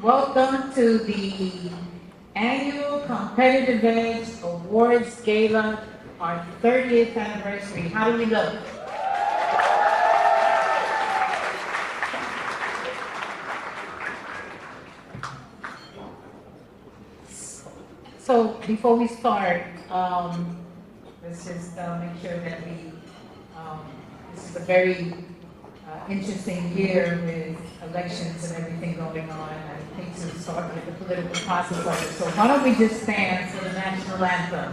Welcome to the annual Competitive Edge Awards Gala, our 30th anniversary. How do we look? So before we start, let's just make sure that this is a very interesting year with elections and everything going on. I think to start with the political process of it. So why don't we just stand for the national anthem?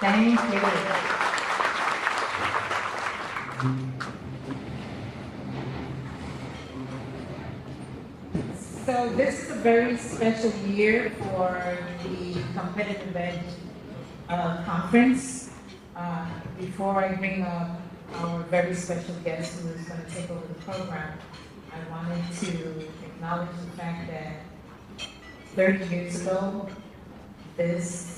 Thank you. So this is a very special year for the Competitive Edge Conference. Before I bring up our very special guest who is going to take over the program, I wanted to acknowledge the fact that 30 years ago, this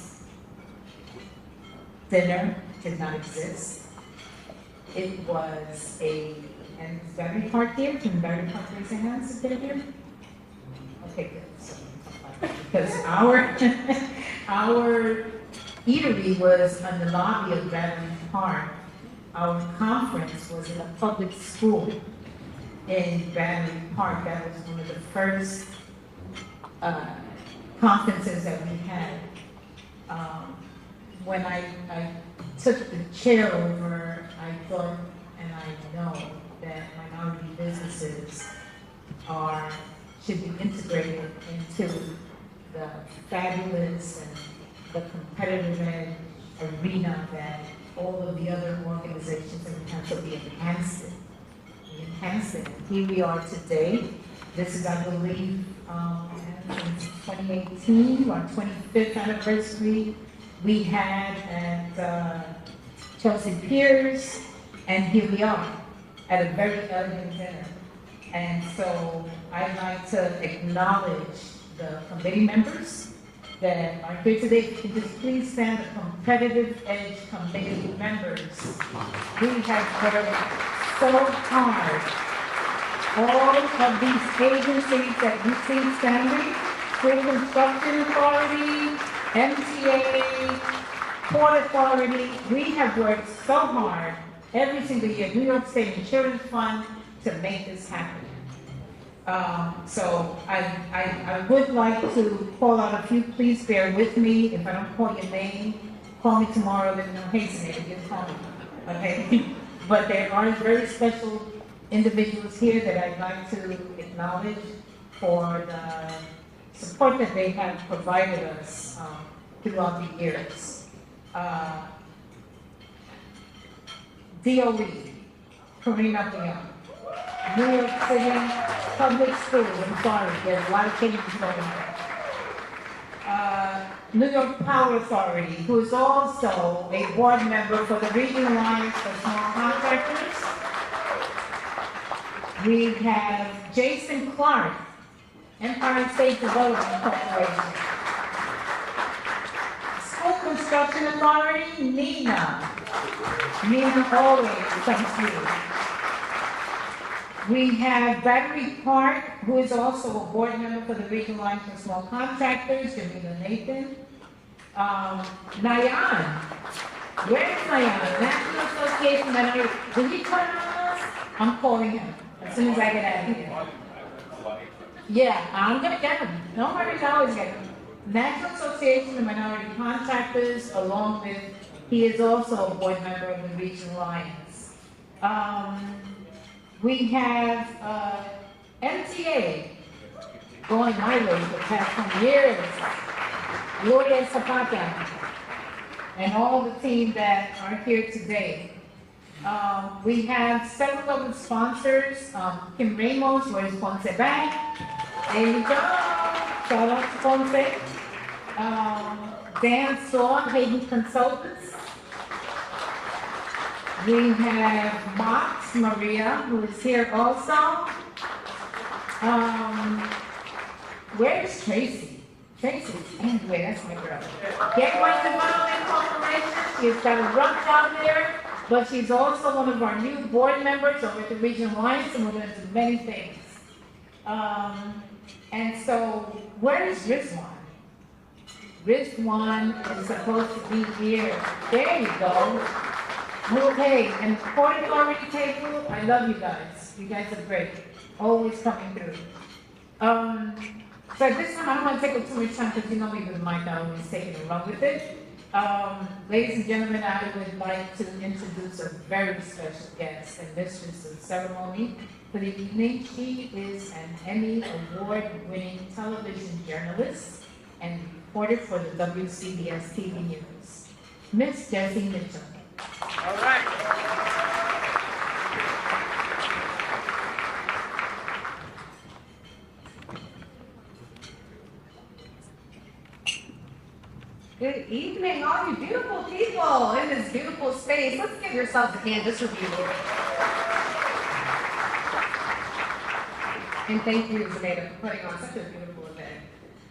dinner did not exist. It was and is Battery Park here? Can Battery Park raise their hands if they're here? Okay, good. So, because our eatery was in the lobby of Battery Park. Our conference was in a public school in Battery Park. That was one of the first conferences that we had. When I took the chair over, I thought, and I know that minority businesses should be integrated into the fabulous and the competitive arena that all of the other organizations in the country be enhanced it. We enhanced it. Here we are today. This is, I believe, 2018, our 25th anniversary. We had at Chelsea Piers, and here we are at a very elegant dinner. And so I'd like to acknowledge the committee members that are here today. If you could just please stand, the Competitive Edge Committee members. We have worked so hard. All of these agencies that you see standing, School Construction Authority, MTA, Port Authority, we have worked so hard every single year, New York State Insurance Fund, to make this happen. So I would like to call out a few. Please bear with me. If I don't call your name, call me tomorrow, then hasten it, you call me, okay? But there are very special individuals here that I'd like to acknowledge for the support that they have provided us throughout the years. DOE, Karina Leon, New York City Public Schools, I'm sorry, there's a lot of changes going on. New York Power Authority, who is also a board member for the Regional Alliance for Small Contractors. We have Jason Clark, Empire State Development Corporation. School Construction Authority, Nina. Nina always comes here. We have Battery Park, who is also a board member for the Regional Alliance for Small Contractors, Jamila Nathan. Nayan, where's Nayan? National Association of Minority. Did he turn on us? I'm calling him as soon as I get out of here. Yeah, I'm gonna get him. Don't worry, I always get him. National Association of Minority Contractors, along with, he is also a board member of the Regional Alliance. We have MTA going my way for the past 20 years. Gloria Zapata and all the team that are here today. We have several of the sponsors, Kim Ramos, where's Ponce back? There you go. Shout out to Ponce. Dan Saw, Hayden Consultants. We have Mox Maria, who is here also. Where's Tracy? Tracy's anyway, that's my girl. Gateway Development Corporation, she's got a rough job there, but she's also one of our new board members over at the Regional Alliance, and we're going to do many things. And so, where is Rizwan? Rizwan is supposed to be here. There you go. Okay, and Port Authority table, I love you guys. You guys are great. Always coming through. So at this time, I don't want to take up too much time because you know me with the mic, I always take it and run with it. Ladies and gentlemen, I would like to introduce a very special guest and mistress of ceremony for the evening. She is an Emmy Award-winning television journalist and reporter for the WCBS TV News, Miss Jessie Mitchell. All right. Good evening, all you beautiful people in this beautiful space. Let's give yourselves a hand just for being here. And thank you, Zameda, for putting on such a beautiful event.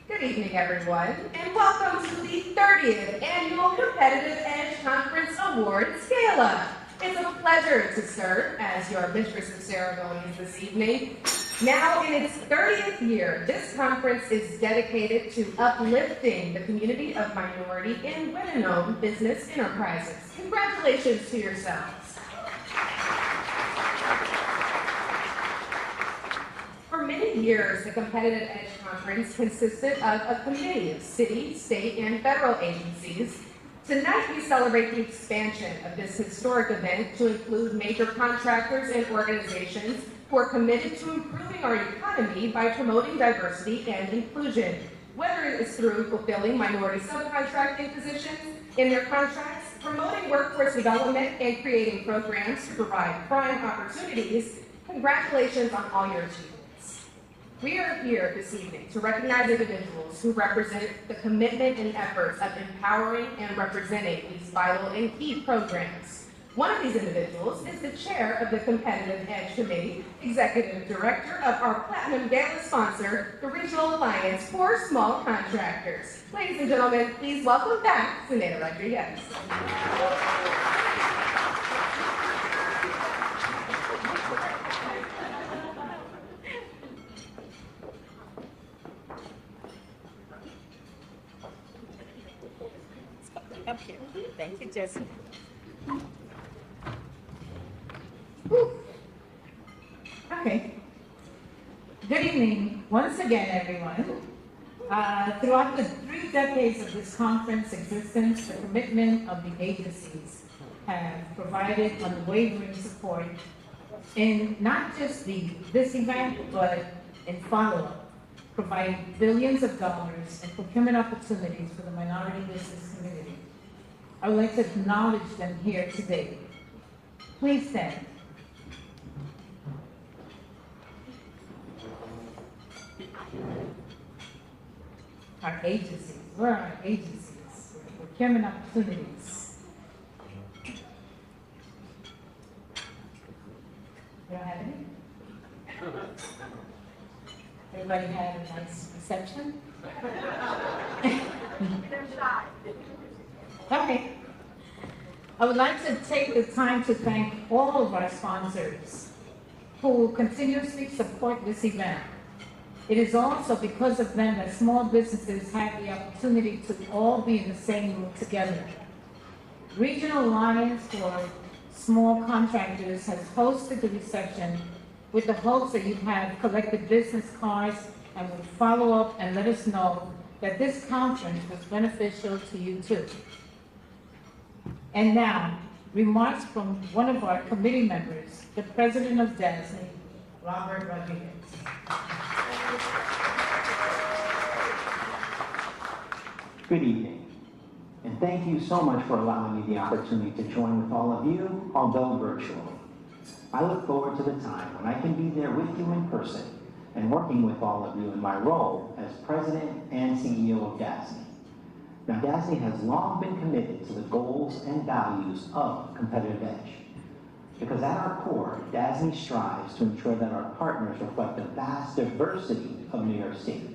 Good evening, everyone, and welcome to the 30th Annual Competitive Edge Conference Awards Gala. It's a pleasure to serve as your mistress of ceremonies this evening. Now in its 30th year, this conference is dedicated to uplifting the community of minority and women-owned business enterprises. Congratulations to yourselves. For many years, the Competitive Edge Conference consisted of a committee of city, state, and federal agencies. Tonight, we celebrate the expansion of this historic event to include major contractors and organizations who are committed to improving our economy by promoting diversity and inclusion, whether it is through fulfilling minority subcontracting positions in their contracts, promoting workforce development, and creating programs to provide prime opportunities. Congratulations on all your achievements. We are here this evening to recognize individuals who represent the commitment and efforts of empowering and representing these vital and key programs. One of these individuals is the chair of the Competitive Edge Committee, executive director of our Platinum Gala sponsor, the Regional Alliance for Small Contractors. Ladies and gentlemen, please welcome back Zameda Rodriguez. Up here. Thank you, Jessie. Okay. Good evening once again, everyone. Throughout the 3 decades of this conference existence, the commitment of the agencies have provided unwavering support in not just this event, but in follow-up, providing billions of dollars in procurement opportunities for the minority business community. I would like to acknowledge them here today. Please stand. Our agencies, where are our agencies? Procurement opportunities. You don't have any? Everybody had a nice reception? Okay. I would like to take the time to thank all of our sponsors who will continuously support this event. It is also because of them that small businesses have the opportunity to all be in the same room together. Regional Alliance for Small Contractors has hosted the reception with the hopes that you have collected business cards and will follow up and let us know that this conference was beneficial to you too. And now, remarks from one of our committee members, the president of DASNY, Robert Rodriguez. Good evening, and thank you so much for allowing me the opportunity to join with all of you, although virtually. I look forward to the time when I can be there with you in person and working with all of you in my role as President and CEO of DASNY. Now, DASNY has long been committed to the goals and values of Competitive Edge, because at our core, DASNY strives to ensure that our partners reflect the vast diversity of New York State.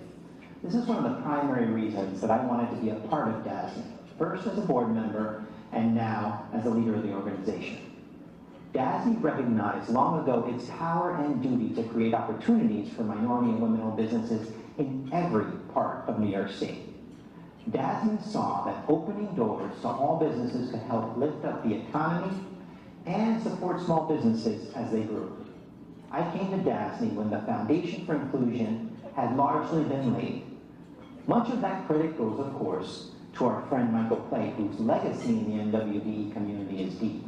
This is one of the primary reasons that I wanted to be a part of DASNY, first as a board member and now as a leader of the organization. DASNY recognized long ago its power and duty to create opportunities for minority and women-owned businesses in every part of New York State. DASNY saw that opening doors to all businesses could help lift up the economy and support small businesses as they grew. I came to DASNY when the foundation for inclusion had largely been laid. Much of that credit goes, of course, to our friend Michael Clay, whose legacy in the NWBE community is deep.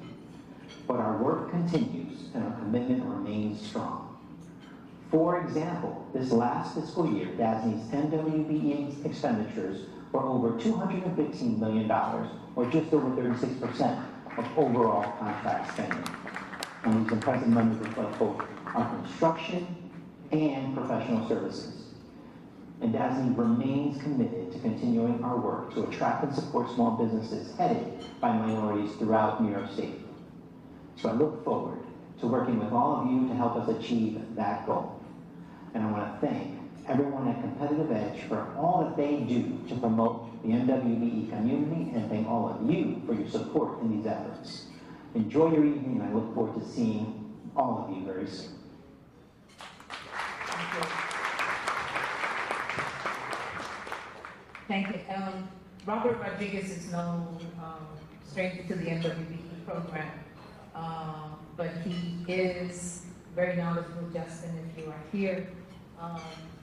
But our work continues and our commitment remains strong. For example, this last fiscal year, DASNY's NWBE expenditures were over $215 million, or just over 36% of overall contract spending. And these impressive numbers reflect both our construction and professional services. And DASNY remains committed to continuing our work to attract and support small businesses headed by minorities throughout New York State. So I look forward to working with all of you to help us achieve that goal. And I want to thank everyone at Competitive Edge for all that they do to promote the NWBE community, and thank all of you for your support in these efforts. Enjoy your evening, and I look forward to seeing all of you very soon. Thank you. Robert Rodriguez is no stranger to the NWBE program, but he is very knowledgeable, Justin, if you are here.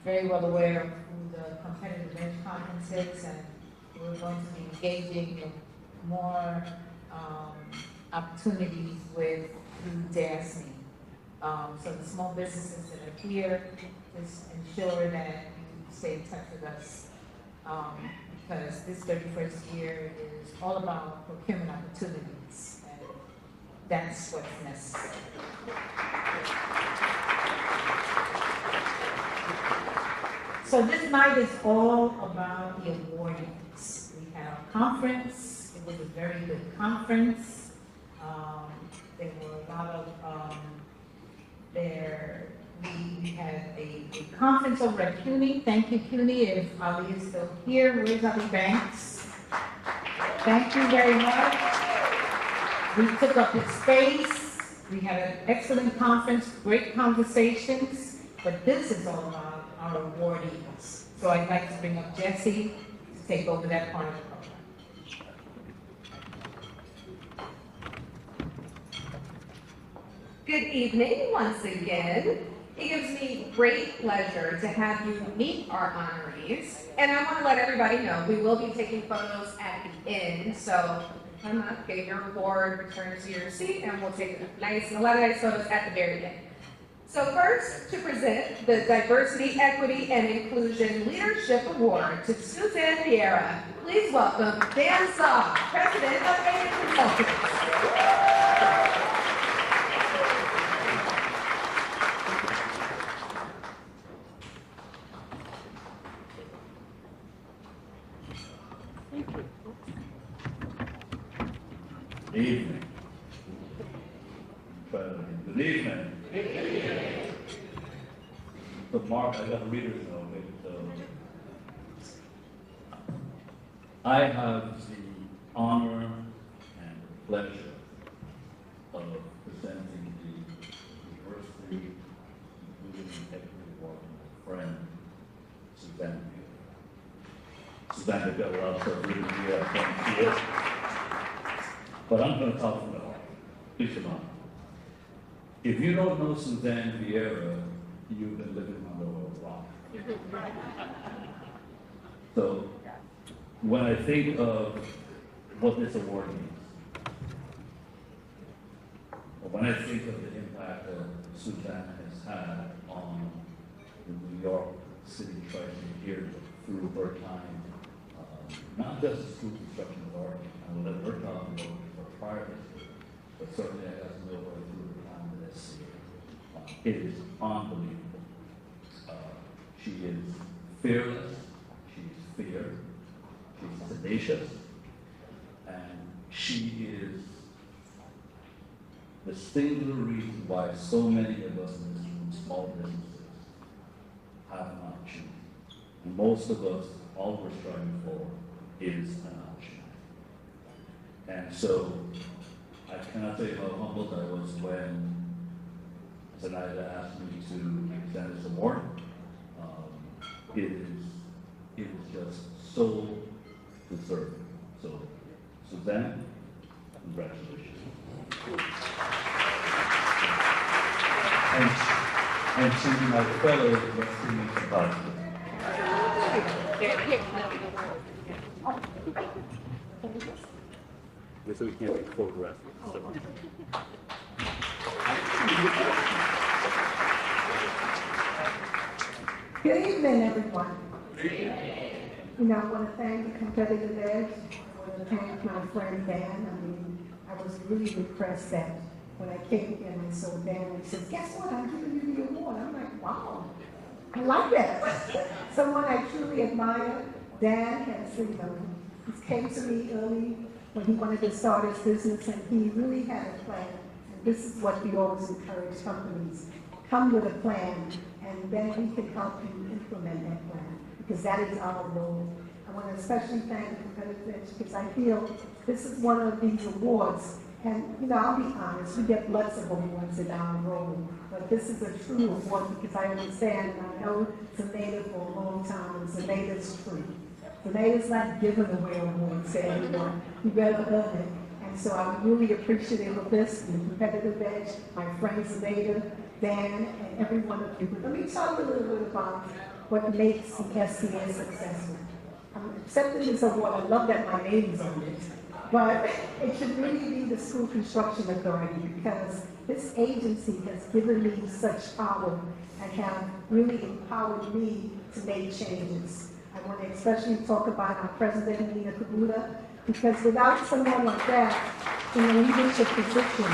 Very well aware of who the Competitive Edge Conference is, and we're going to be engaging in more opportunities with through DASNY. So the small businesses that are here, just ensure that you stay in touch with us. Because this 31st year is all about procurement opportunities, and that's what's necessary. So this night is all about the awardings. We had a conference. It was a very good conference. There were a lot of we had a conference over at CUNY. Thank you, CUNY. If Ali is still here, where's Ali Banks? Thank you very much. We took up his space. We had an excellent conference, great conversations, but this is all about our awardees. So I'd like to bring up Jesse to take over that part of the program. Good evening once again. It gives me great pleasure to have you meet our honorees. And I want to let everybody know we will be taking photos at the end. So come up, get your award, return to your seat, and we'll take a lot of nice photos at the very end. So first, to present the Diversity, Equity, and Inclusion Leadership Award to Suzanne Vieira, please welcome Dan Saw, President of A Consultants. Evening. Good evening. So Mark, I got readers now. I have the honor and pleasure of presenting the Diversity, Suzanne. Suzanne has got a lot of stuff written here from here. But I'm going to talk from the heart. Please come on. If you don't know Suzanne Vieira, you've been living under a rock. So when I think of what this award means, or when I think of the impact that Suzanne has had on the New York City Tri-State here through her time, not just the school construction authority, and we'll let her talk about her prior history, but certainly I got to know her through her time at SC. It is unbelievable. She is fearless, she's fierce, she's tenacious, and she is the singular reason why so many of us in this room, small businesses, have an option. And most of us, all we're striving for is an option. And so, I cannot tell you how humbled I was when Zenaida asked me to present this award. It is just so deserving. So, Suzanne, congratulations. And to my fellows, let's sing it about you. So we can't be photographed. Good evening, everyone. You know, I want to thank the Competitive Edge. I want to thank my friend Dan. I mean, I was really impressed that when I came in and saw Dan, and he said, "Guess what? I'm giving you the award." I'm like, "Wow, I like that." Someone I truly admire. Dan has, you know, he came to me early when he wanted to start his business, and he really had a plan. And this is what we always encourage companies: come with a plan, and then we can help you implement that plan, because that is our role. I want to especially thank the Competitive Edge, because I feel this is one of these awards, and you know, I'll be honest, we get lots of awards in our role, but this is a true award because I understand, and I know Zenaida for a long time, and Zenaida's true. Zenaida's not giving away awards to anyone, you better earn it. And so I'm really appreciative of this, and the Competitive Edge, my friends Zenaida, Dan, and every one of you. But let me talk a little bit about what makes the SCA successful. I'm accepting this award. I love that my name is on it. But it should really be the School Construction Authority, because this agency has given me such power and have really empowered me to make changes. I want to especially talk about our president, Nina Kabuta, because without someone like that in a leadership position,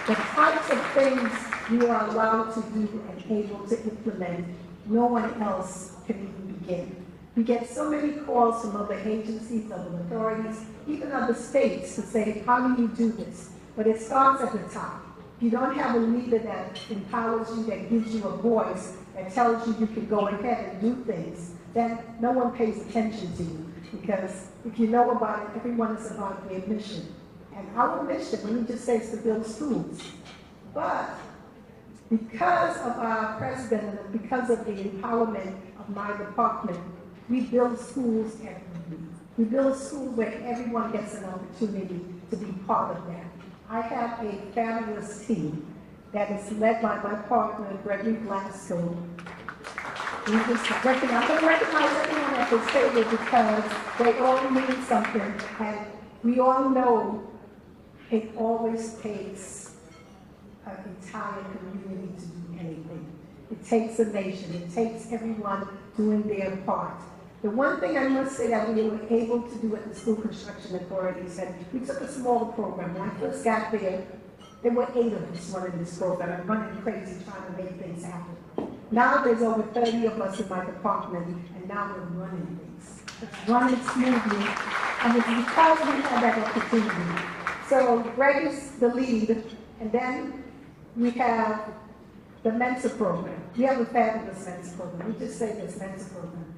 the types of things you are allowed to do and able to implement, no one else can even begin. We get so many calls from other agencies, other authorities, even other states to say, how do you do this? But it starts at the top. If you don't have a leader that empowers you, that gives you a voice, that tells you you can go ahead and do things, then no one pays attention to you. Because if you know about it, everyone is about their mission. And our mission, let me just say, is to build schools. But because of our president and because of the empowerment of my department, we build schools every week. We build schools where everyone gets an opportunity to be part of that. I have a fabulous team that is led by my partner, Gregory Glasgow. I'm going to recognize everyone at this table because they all mean something, and we all know it always takes an entire community to do anything. It takes a nation. It takes everyone doing their part. The one thing I must say that we were able to do at the School Construction Authority is that we took a small program. When I first got there were 8 of us running this program and running crazy trying to make things happen. Now there's over 30 of us in my department, and now we're running things. It's running smoothly, and it's because we had that opportunity. So Greg is the lead, and then we have the Mensa program. We have a fabulous Mensa program. We just say this Mensa program.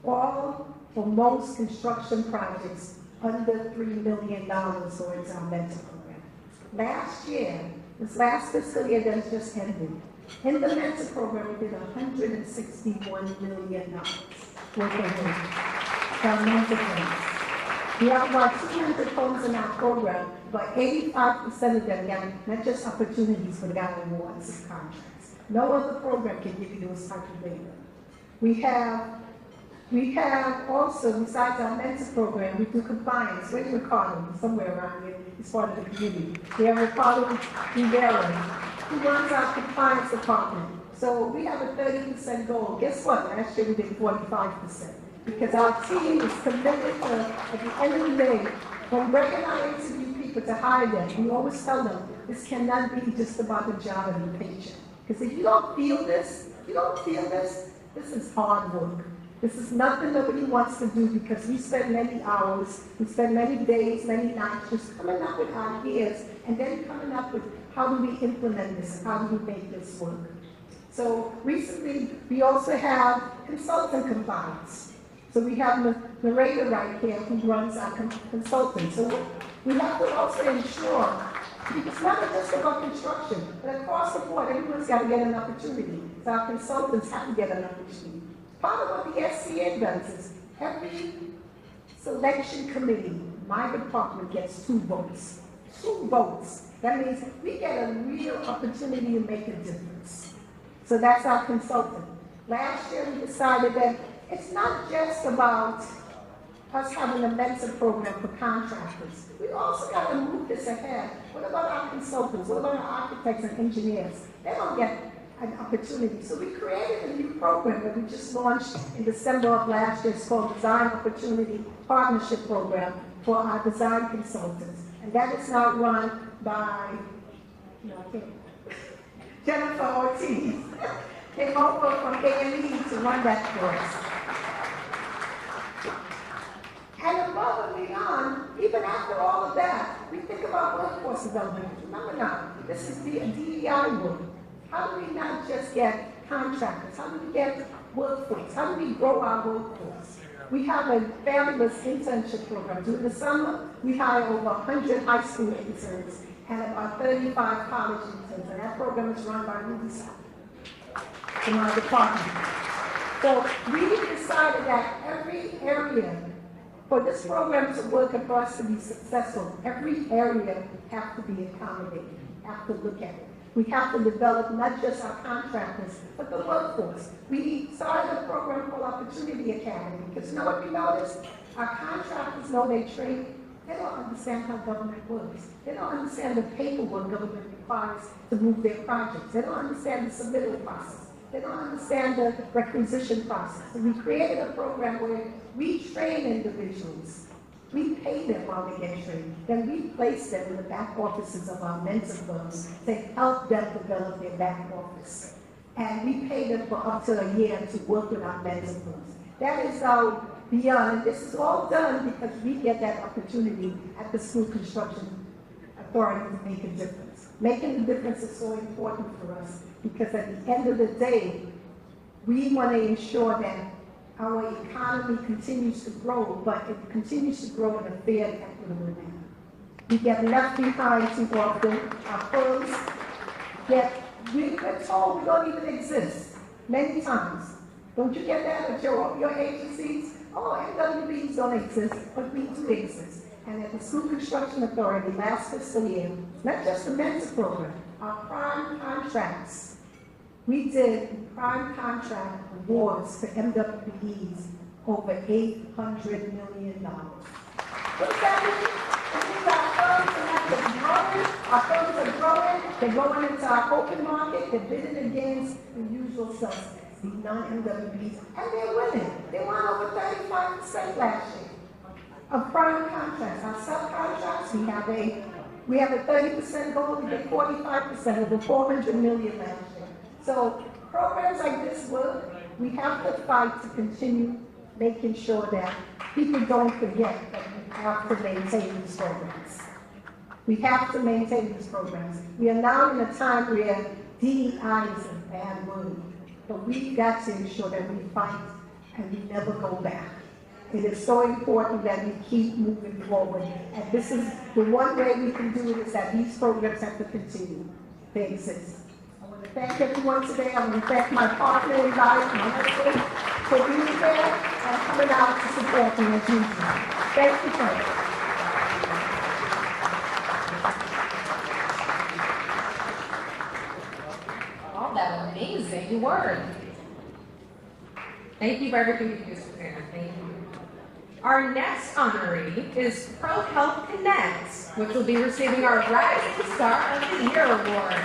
All for most construction projects under $3 million towards our Mensa program. Last year, this last fiscal year that has just ended, In the mentor program, we did $161 million worth of work for our mentor programs. We have about 200 homes in our program, but 85% of them got not just opportunities, but got awards and contracts. No other program can give you those type of data. We have also, besides our mentor program, we do compliance. Where's Ricardo? Somewhere around here. He's part of the community. We have Ricardo Gala, who runs our compliance department. So we have a 30% goal. Guess what? Last year we did 45%. Because our team is committed to, at the end of the day, when Greg and I interview people to hire them, we always tell them, this cannot be just about the job and the paycheck. Because if you don't feel this, this is hard work. This is nothing nobody wants to do because we spend many hours, we spend many days, many nights just coming up with ideas and then coming up with how do we implement this and how do we make this work. So recently, we also have consultant compliance. So we have Narrator right here who runs our consulting. So we have to also ensure, it's not just about construction, but across the board, everyone's got to get an opportunity. So our consultants have to get an opportunity. Part of what the SCN does is every selection committee, my department gets 2 votes. 2 votes. That means we get a real opportunity to make a difference. So that's our consultant. Last year we decided that it's not just about us having a mentor program for contractors. We also got to move this ahead. What about our consultants? What about our architects and engineers? They don't get an opportunity. So we created a new program that we just launched in December of last year. It's called Design Opportunity Partnership Program for our design consultants. And that is now run by Jennifer Ortiz. Came over from A&E to run that for us. And above and beyond, even after all of that, we think about workforce development. Remember now, this is the DEI work. How do we not just get contractors? How do we get workforce? How do we grow our workforce? We have a fabulous internship program. During the summer, we hire over 100 high school interns and about 35 college interns. And that program is run by Ruby in our department. So we decided that every area, for this program to work and for us to be successful, every area have to be accommodated, have to look at it. We have to develop not just our contractors, but the workforce. We started a program called Opportunity Academy, because you know what we noticed? Our contractors know they trade. They don't understand how government works. They don't understand the paperwork government requires to move their projects. They don't understand the submittal process. They don't understand the requisition process. So we created a program where we train individuals. We pay them while they get trained. Then we place them in the back offices of our mentor firms to help them develop their back office. And we pay them for up to a year to work with our mentor firms. That is our beyond. And this is all done because we get that opportunity at the School Construction Authority to make a difference. Making the difference is so important for us because at the end of the day, we want to ensure that our economy continues to grow, but it continues to grow in a fair and equitable manner. We get left behind too often. Our firms we're told we don't even exist many times. Don't you get that at your agencies? Oh, MWBs don't exist, but we do exist. And at the School Construction Authority last fiscal year, not just the mentor program, our prime contracts, we did prime contract awards to MWBs over $800 million. What does that mean? Our firms are growing, they're going into our open market, they're bidding against the usual suspects, the non-MWBs, and they're winning. They won over 35% last year of prime contracts. Our subcontracts, we have a 30% goal, we did 45%, over $400 million last year. So programs like this work, we have to fight to continue making sure that people don't forget that we have to maintain these programs. We have to maintain these programs. We are now in a time where DEI is a bad word, but we've got to ensure that we fight and we never go back. It is so important that we keep moving forward. And this is the one way we can do it is that these programs have to continue. They exist. I want to thank everyone today. I want to thank my partner in life, my husband, for being there and coming out to support me as usual. Thank you, folks. All that amazing work. Thank you for everything you do, Savannah. Thank you. Our next honoree is Pro Health Connect, which will be receiving our Rising Star of the Year award.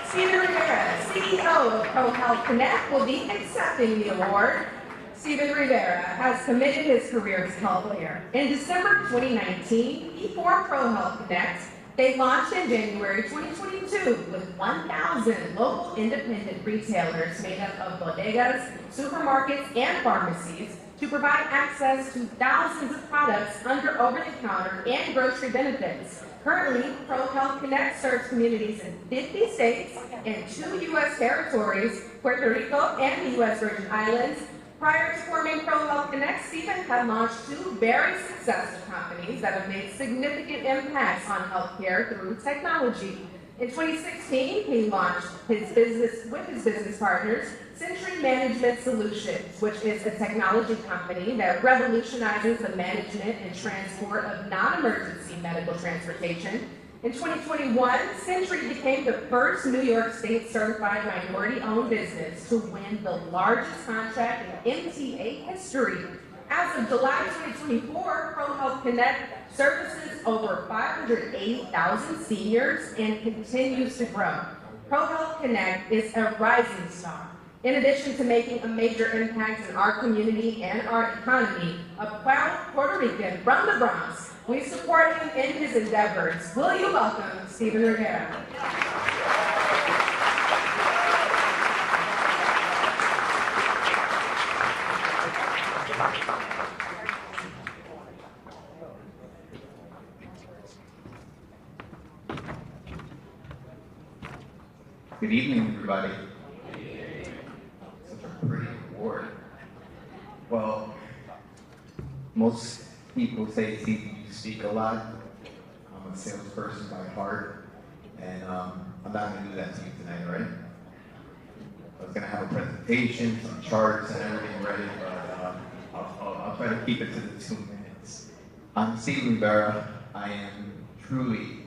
Steven Rivera, CEO of Pro Health Connect, will be accepting the award. Steven Rivera has committed his career to healthcare. In December 2019, he formed Pro Health Connect. They launched in January 2022 with 1,000 local independent retailers made up of bodegas, supermarkets, and pharmacies to provide access to thousands of products under over-the-counter and grocery benefits. Currently, Pro Health Connect serves communities in 50 states and 2 U.S. territories, Puerto Rico and the U.S. Virgin Islands. Prior to forming Pro Health Connect, Stephen had launched 2 very successful companies that have made significant impacts on healthcare through technology. In 2016, he launched his business with his business partners, Century Management Solutions, which is a technology company that revolutionizes the management and transport of non-emergency medical transportation. In 2021, Century became the first New York State certified minority-owned business to win the largest contract in MTA history. As of July 2024, Pro Health Connect services over 580,000 seniors and continues to grow. Pro Health Connect is a rising star. In addition to making a major impact in our community and our economy, a proud Puerto Rican from the Bronx, we support him in his endeavors. Will you welcome Steven Rivera? Good evening, everybody. Such a pretty award. Well, most people say it's easy to speak a lot. I'm a salesperson by heart, and I'm not going to do that to you tonight, all right? I was going to have a presentation, some charts, and everything ready, but I'll try to keep it to the 2 minutes. I'm Steve Rivera. I am truly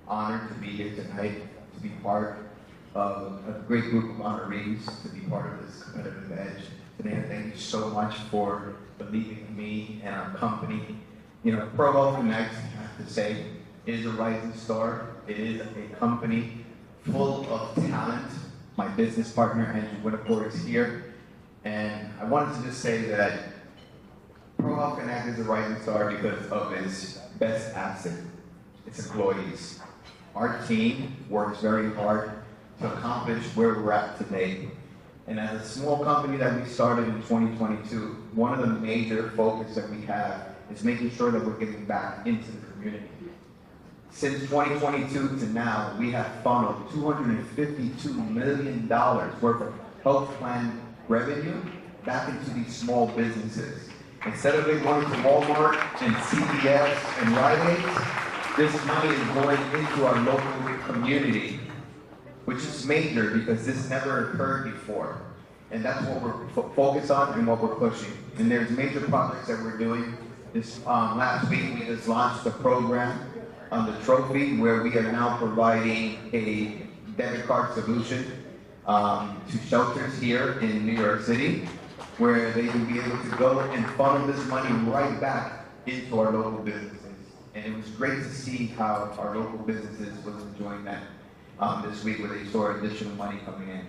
honored to be here tonight, to be part of a great group of honorees, to be part of this competitive edge. Today, thank you so much for believing in me and our company. You know, Pro Health Connect, I have to say, is a rising star. It is a company full of talent. My business partner, Andrew Winterport, is here. And I wanted to just say that Pro Health Connect is a rising star because of its best asset, its employees. Our team works very hard to accomplish where we're at today. And as a small company that we started in 2022, one of the major focus that we have is making sure that we're giving back into the community. Since 2022 to now, we have funneled $252 million worth of health plan revenue back into these small businesses. Instead of it going to Walmart and CVS and Rite Aid, this money is going into our local community, which is major because this never occurred before. And that's what we're focused on and what we're pushing. And there's major projects that we're doing. This last week, we just launched a program on the Trophy where we are now providing a debit card solution to shelters here in New York City, where they will be able to go and funnel this money right back into our local businesses. And it was great to see how our local businesses was enjoying that this week where they saw additional money coming in.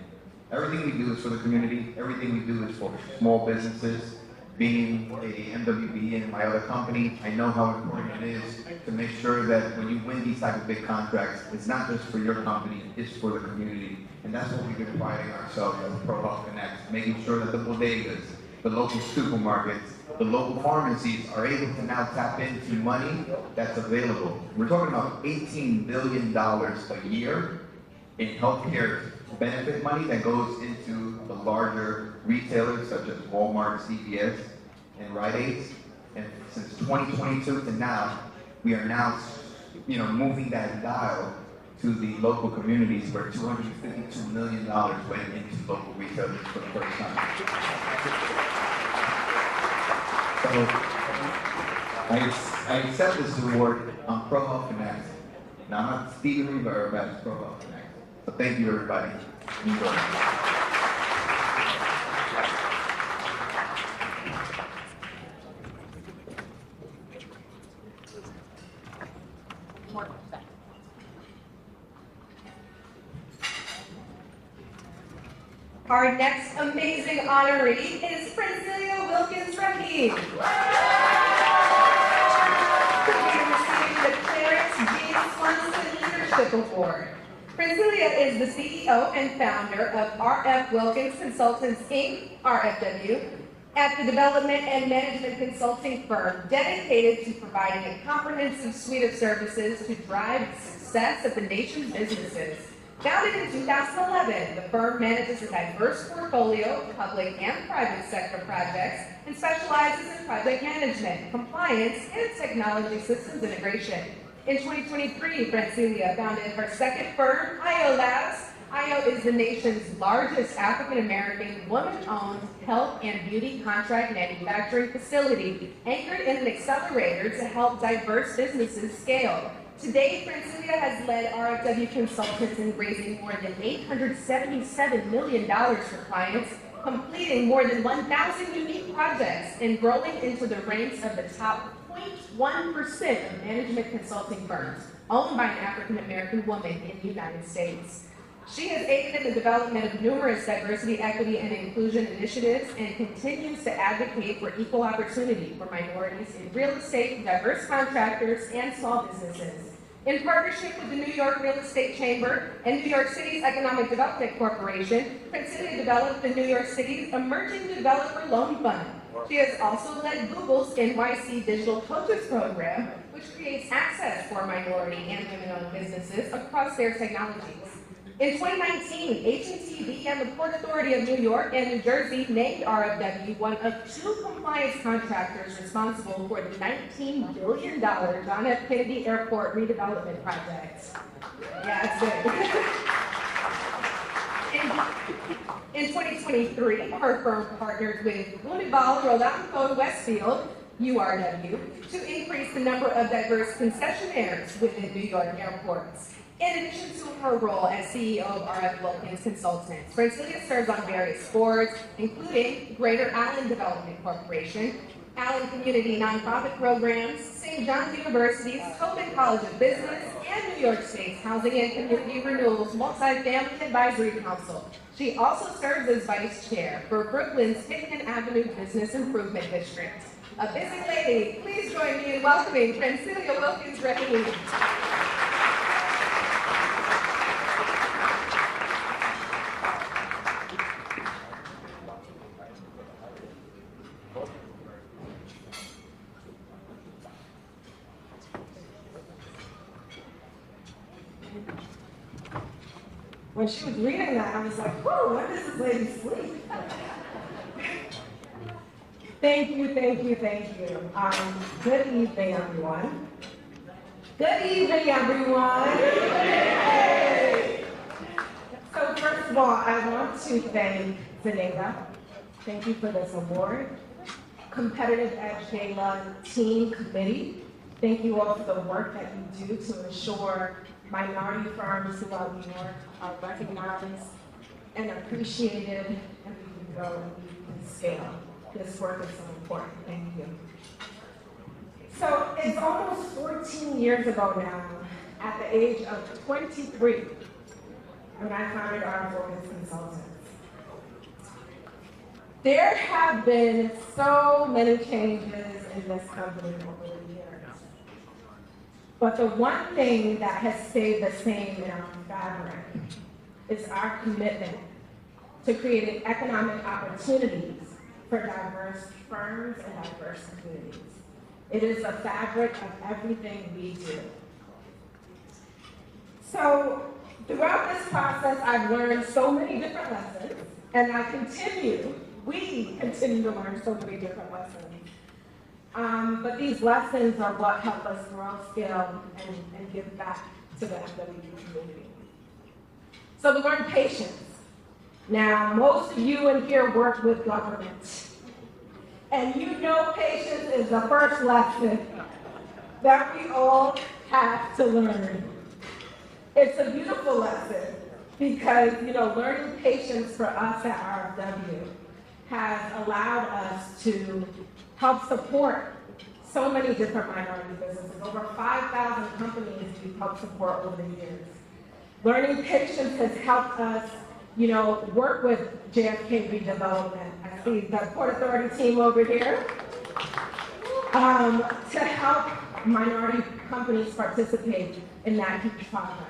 Everything we do is for the community. Everything we do is for small businesses. Being a MWB and my other company, I know how important it is to make sure that when you win these type of big contracts, it's not just for your company, it's for the community. And that's what we've been priding ourselves as Pro Health Connect, making sure that the bodegas, the local supermarkets, the local pharmacies are able to now tap into money that's available. We're talking about $18 billion a year in healthcare benefit money that goes into the larger retailers such as Walmart, CVS, and Rite Aid. And since 2022 to now, we are now, moving that dial to the local communities where $252 million went into local retailers for the first time. So I accept this award on Pro Health Connect. Now, I'm not Stevie Reaver, but it's Pro Health Connect. So thank you, everybody. Enjoy. Our next amazing honoree is Princelia Wilkins Rahim. Receiving the Clarence G. Swanson Leadership Award. Princelia is the CEO and founder of RF Wilkins Consultants, Inc., RFW, at the development and management consulting firm dedicated to providing a comprehensive suite of services to drive the success of the nation's businesses. Founded in 2011, the firm manages a diverse portfolio of public and private sector projects and specializes in project management, compliance, and technology systems integration. In 2023, Princelia founded her second firm, IO Labs. IO is the nation's largest African-American woman-owned health and beauty contract manufacturing facility, anchored in an accelerator to help diverse businesses scale. To date, Princelia has led RFW Consultants in raising more than $877 million for clients, completing more than 1,000 unique projects, and growing into the ranks of the top 0.1% of management consulting firms owned by an African-American woman in the United States. She has aided in the development of numerous diversity, equity, and inclusion initiatives and continues to advocate for equal opportunity for minorities in real estate, diverse contractors, and small businesses. In partnership with the New York Real Estate Chamber and New York City's Economic Development Corporation, Princelia developed the New York City's Emerging Developer Loan Fund. She has also led Google's NYC Digital Coaches Program, which creates access for minority and women-owned businesses across their technologies. In 2019, AT&T began the Port Authority of New York and New Jersey named RFW one of 2 compliance contractors responsible for the $19 billion John F. Kennedy Airport redevelopment project. Yeah, that's it. In 2023, her firm partnered with Unival Roland Westfield, URW, to increase the number of diverse concessionaires within New York airports. In addition to her role as CEO of RF Wilkins Consultants, Princelia serves on various boards, including Greater Allen Development Corporation, Allen Community Nonprofit Programs, St. John's University's Tobin College of Business, and New York State's Housing and Community Renewal's Multifamily Advisory Council. She also serves as Vice Chair for Brooklyn's Pitkin Avenue Business Improvement District. A busy lady, please join me in welcoming Princelia Wilkins Rahim. When she was reading that, I was like, whoa, when does this lady sleep? Thank you, thank you, thank you. Good evening, everyone. Good evening, everyone. So first of all, I want to thank Zenega. Thank you for this award. Competitive Edge Gala Team Committee. Thank you all for the work that you do to ensure minority firms throughout New York are recognized and appreciated, and we can go and we can scale. This work is so important. Thank you. So it's almost 14 years ago now, at the age of 23, when I founded RF Wilkins Consultants. There have been so many changes in this company over the years. But the one thing that has stayed the same in our fabric is our commitment to creating economic opportunities for diverse firms and diverse communities. It is the fabric of everything we do. So throughout this process, I've learned so many different lessons, and we continue to learn so many different lessons. But these lessons are what help us grow, scale, and give back to the FWU community. So we learned patience. Now, most of you in here work with government. And you know patience is the first lesson that we all have to learn. It's a beautiful lesson because, learning patience for us at RFW has allowed us to help support so many different minority businesses. Over 5,000 companies we've helped support over the years. Learning patience has helped us, work with JFK redevelopment. I see the Port Authority team over here. To help minority companies participate in that huge project.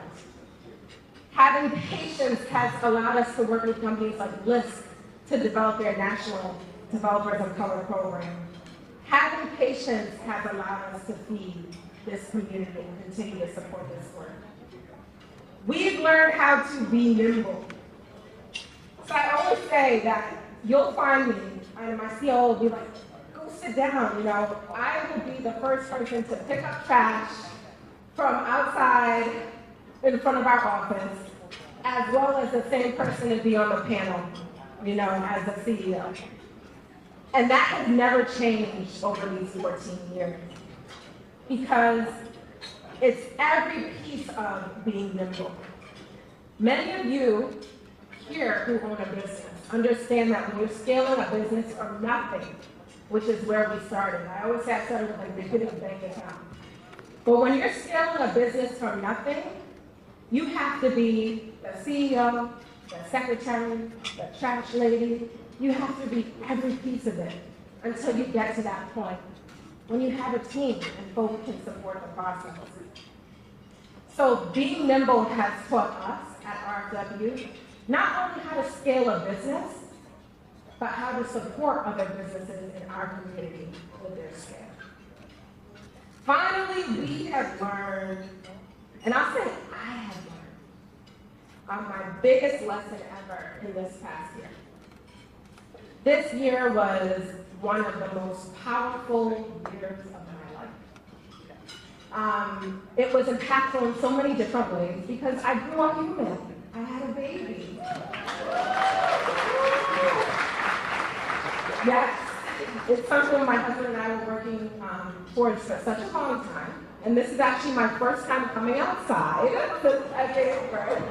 Having patience has allowed us to work with companies like LISC to develop their national Developers of Color program. Having patience has allowed us to feed this community and continue to support this work. We've learned how to be nimble. So I always say that you'll find me, and my CEO will be like, go sit down, I will be the first person to pick up trash from outside in front of our office, as well as the same person to be on the panel, as the CEO. And that has never changed over these 14 years because it's every piece of being nimble. Many of you here who own a business understand that when you're scaling a business from nothing, which is where we started. I always say I started with a beginning bank account. But when you're scaling a business from nothing, you have to be the CEO, the secretary, the trash lady. You have to be every piece of it until you get to that point when you have a team and folks can support the process. So being nimble has taught us at RFW not only how to scale a business, but how to support other businesses in our community with their scale. Finally, we have learned, and I'll say I have learned, my biggest lesson ever in this past year. This year was one of the most powerful years of my life. It was impactful in so many different ways because I grew up human. I had a baby. Yes, it's something my husband and I were working towards for such a long time. And this is actually my first time coming outside since I gave birth.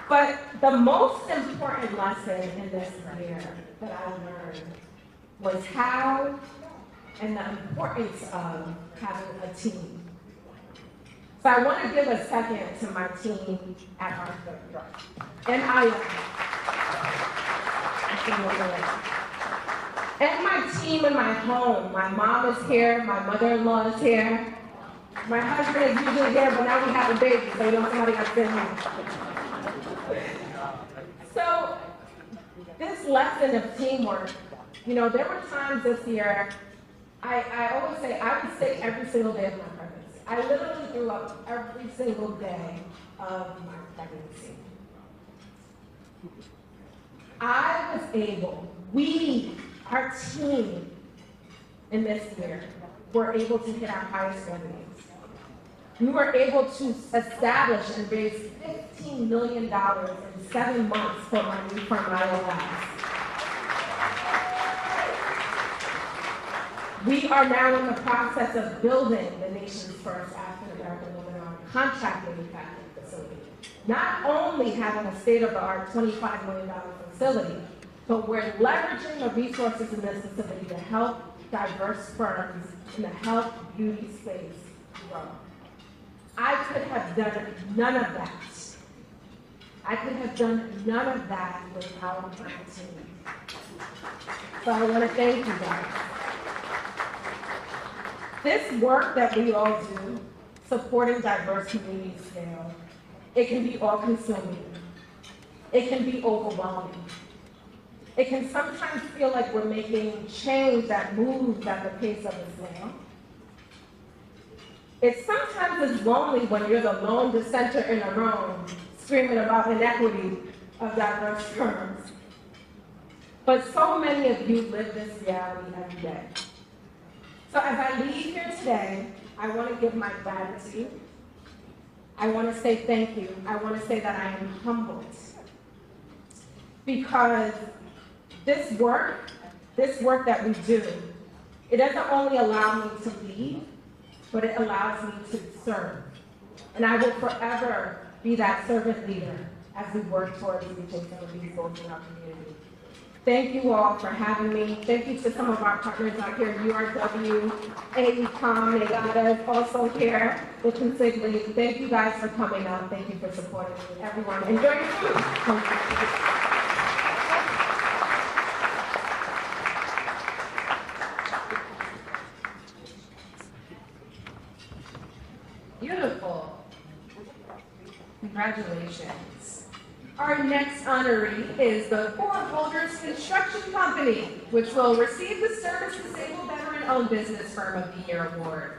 But the most important lesson in this year that I learned was how and the importance of having a team. So I want to give a second to my team at RFW. And and my team in my home. My mom is here, my mother-in-law is here. My husband is usually here, but now we have a baby, so somebody got to sit here. So this lesson of teamwork, there were times this year, I always say I was sick every single day of my pregnancy. I literally threw up every single day of my pregnancy. I was able, our team in this year, were able to hit our highest revenues. We were able to establish and raise $15 million in 7 months for my new Mile Labs. We are now in the process of building the nation's first African-American woman-owned contract manufacturing facility. Not only having a state-of-the-art $25 million facility, but we're leveraging the resources in this facility to help diverse firms in the health beauty space grow. I could have done none of that. I could have done none of that without my team. So I want to thank you guys. This work that we all do, supporting diverse community scale, it can be all-consuming. It can be overwhelming. It can sometimes feel like we're making change that moves at the pace of a snail. It sometimes is lonely when you're the lone dissenter in a room screaming about inequity of diverse firms. But so many of you live this reality every day. So as I leave here today, I want to give my gratitude. I want to say thank you. I want to say that I am humbled. Because this work that we do, it doesn't only allow me to lead, but it allows me to serve. And I will forever be that servant leader as we work towards reaching some of these goals in our community. Thank you all for having me. Thank you to some of our partners out here, URW, AECOM, Gala is also here with Consigli. Thank you guys for coming out. Thank you for supporting me. Everyone, enjoy your food. Beautiful. Congratulations. Our next honoree is the Four Holders Construction Company, which will receive the Service Disabled Veteran-Owned Business Firm of the Year Award.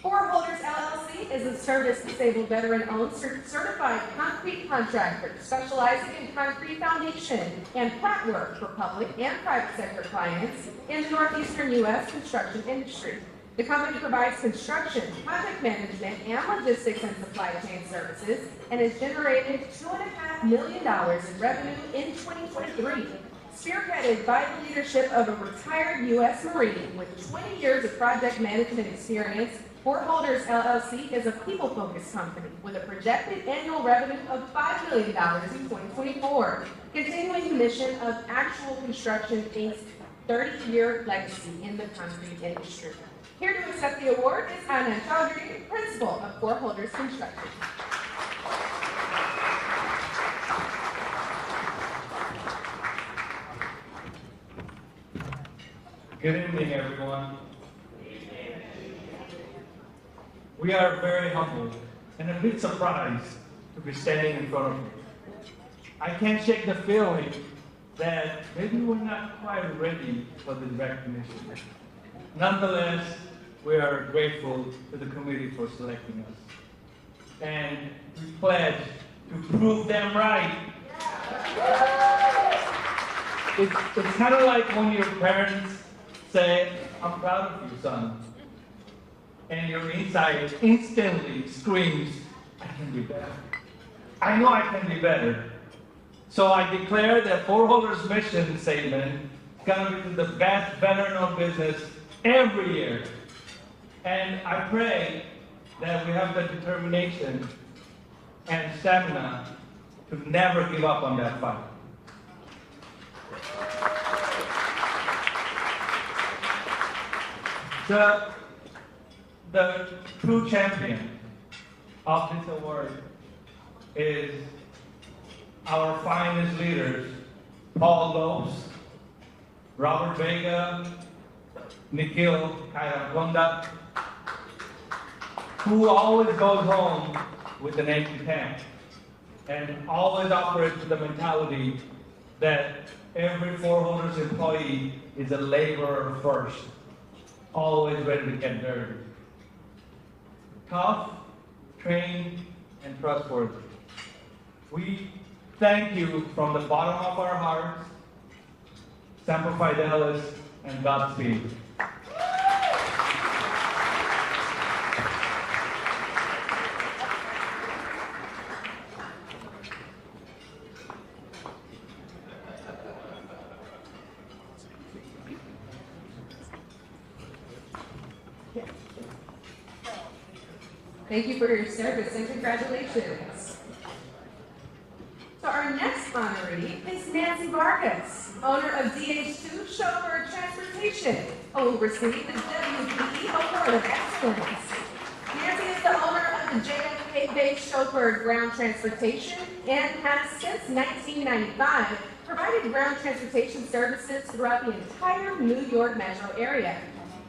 Four Holders LLC is a Service Disabled Veteran-Owned certified concrete contractor specializing in concrete foundation and plat work for public and private sector clients in the northeastern U.S. construction industry. The company provides construction, project management, and logistics and supply chain services, and has generated $2.5 million in revenue in 2023. Spearheaded by the leadership of a retired U.S. Marine with 20 years of project management experience, Four Holders LLC is a people-focused company with a projected annual revenue of $5 million in 2024, continuing the mission of Actual Construction Inc.'s 30-year legacy in the concrete industry. Here to accept the award is Anand Chaudhary, Principal of Four Holders Construction. Good evening, everyone. We are very humbled and a bit surprised to be standing in front of you. I can't shake the feeling that maybe we're not quite ready for this recognition. Nonetheless, we are grateful to the committee for selecting us. And we pledge to prove them right. It's kind of like when your parents say, "I'm proud of you, son." And your inside instantly screams, "I can be better. I know I can be better." So I declare that Four Holders' mission statement is going to be the best veteran-owned business every year. And I pray that we have the determination and stamina to never give up on that fight. The true champion of this award is our finest leaders, Paul Lopes, Robert Vega, Nikhil Kairakonda, who always goes home with an empty tank and always operates with the mentality that every Four Holders employee is a laborer first, always ready to get dirty. Tough, trained, and trustworthy. We thank you from the bottom of our hearts. Semper Fidelis and Godspeed. Thank you for your service and congratulations. So our next honoree is Nancy Vargas, owner of DH2 Chauffeur Transportation, who will receive the WPE Award of Excellence. Nancy is the owner of the JFK-based Chauffeur Ground Transportation and has since 1995 provided ground transportation services throughout the entire New York metro area.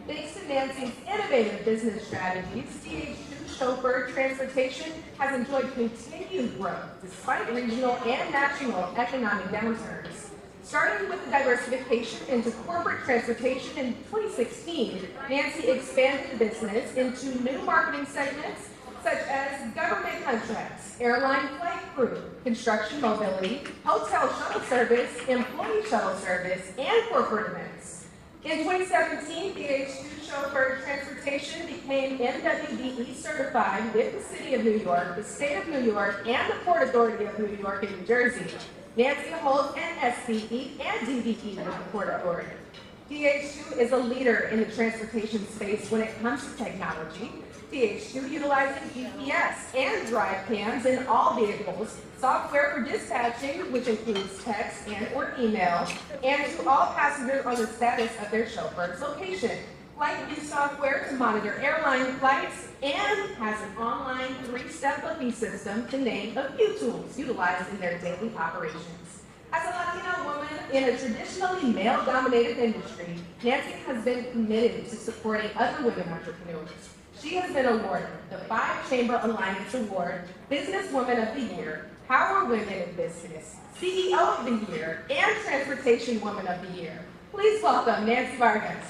Thanks to Nancy's innovative business strategies, DH2 Chauffeur Transportation has enjoyed continued growth despite regional and national economic downturns. Starting with the diversification into corporate transportation in 2016, Nancy expanded the business into new marketing segments such as government contracts, airline flight crew, construction mobility, hotel shuttle service, employee shuttle service, and corporate events. In 2017, DH2 chauffeur transportation became MWBE certified with the City of New York, the State of New York, and the Port Authority of New York and New Jersey. Nancy holds an SCE and DVE with the Port Authority. DH2 is a leader in the transportation space when it comes to technology. DH2 utilizes GPS and drive cams in all vehicles, software for dispatching, which includes text and or email, and to all passengers on the status of their chauffeur's location. Flight view software to monitor airline flights, and has an online 3-step booking system to name a few tools utilized in their daily operations. As a Latina woman in a traditionally male-dominated industry, Nancy has been committed to supporting other women entrepreneurs. She has been awarded the 5-Chamber Alliance Award, Businesswoman of the Year, Power Women in Business, CEO of the Year, and Transportation Woman of the Year. Please welcome Nancy Vargas.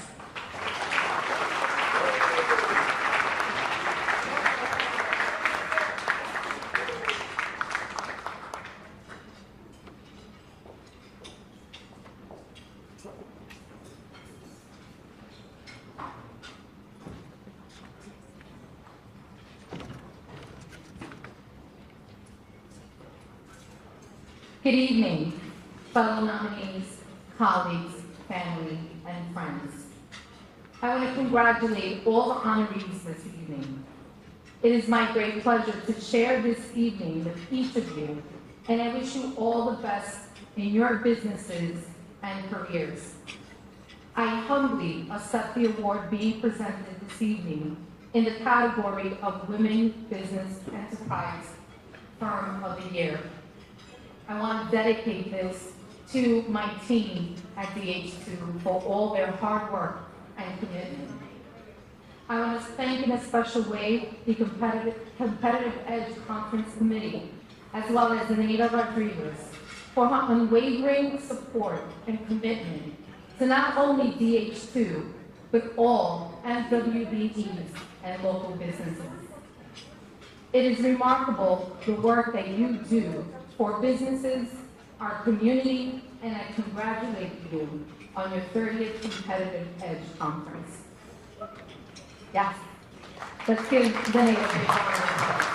Good evening, fellow nominees, colleagues, family, and friends. I want to congratulate all the honorees this evening. It is my great pleasure to share this evening with each of you, and I wish you all the best in your businesses and careers. I humbly accept the award being presented this evening in the category of Women Business Enterprise Firm of the Year. I want to dedicate this to my team at DH2 for all their hard work and commitment. I want to thank in a special way the Competitive Edge Conference Committee, as well as Anita Rodriguez, for her unwavering support and commitment to not only DH2, but all MWBEs and local businesses. It is remarkable the work that you do for businesses, our community, and I congratulate you on your 30th Competitive Edge Conference. Yes, let's give Vinny a big round of applause.